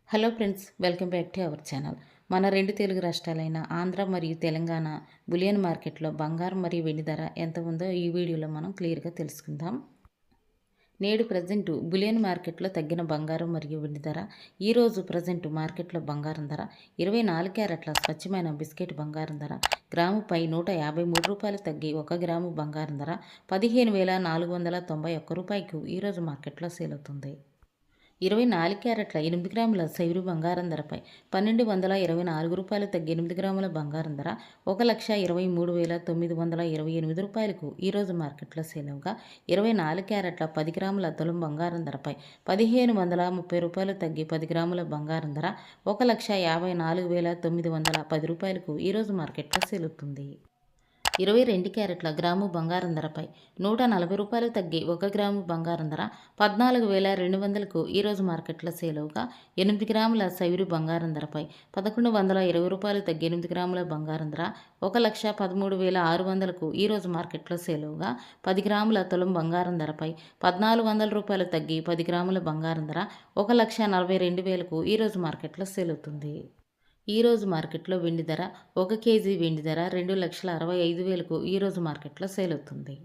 Hello friends, welcome back to our channel. మన రెండు తెలుగు రాష్ట్రాలైన ఆంధ్ర మరియు తెలంగాణ బులియన్ మార్కెట్లో బంగారం మరియు వెండి ధర ఎంత ఉందో ఈ వీడియోలో మనం క్లియర్గా తెలుసుకుందాం. నేడు ప్రజెంటు బులియన్ మార్కెట్లో తగ్గిన బంగారం మరియు వెండి ధర. ఈరోజు ప్రజెంటు మార్కెట్లో బంగారం ధర 24 క్యారెట్ల స్వచ్ఛమైన బిస్కెట్ బంగారం ధర గ్రాముపై రూ. 153 తగ్గి 1 గ్రాము బంగారం ధర 15,491 రూపాయలకు ఈరోజు మార్కెట్లో సేల్ అవుతుంది. 24 క్యారెట్ల 8 గ్రాముల సైరు బంగారం ధరపై రూ. 1,224 తగ్గి 8 గ్రాముల బంగారం ధర 1,23,928 రూపాయలకు ఈరోజు మార్కెట్లో సేల్ అవగా 24 క్యారెట్ల 10 గ్రాముల తులం బంగారం ధరపై రూ. 1,530 తగ్గి 10 గ్రాముల బంగారం ధర 1,54,910 రూపాయలకు ఈరోజు మార్కెట్లో సేల్ అవుతుంది. 22 క్యారెట్ల గ్రాము బంగారం ధరపై రూ. 140 తగ్గి 1 గ్రాము బంగారం ధర 14,200కు ఈరోజు మార్కెట్లో సేల్ అవగా 8 గ్రాముల సైరు బంగారం ధరపై రూ. 1,120 తగ్గి 8 గ్రాముల బంగారం ధర 1,13,600కు ఈరోజు మార్కెట్లో సేల్ అవగా 10 గ్రాముల తులం బంగారం ధరపై రూ. 1,400 తగ్గి 10 గ్రాముల బంగారం ధర 1,42,000కు ఈరోజు మార్కెట్లో సేల్ అవుతుంది. ఈరోజు మార్కెట్లో వెండి ధర 1 కేజీ వెండి ధర 2,65,000కు ఈరోజు మార్కెట్లో సేల్ అవుతుంది.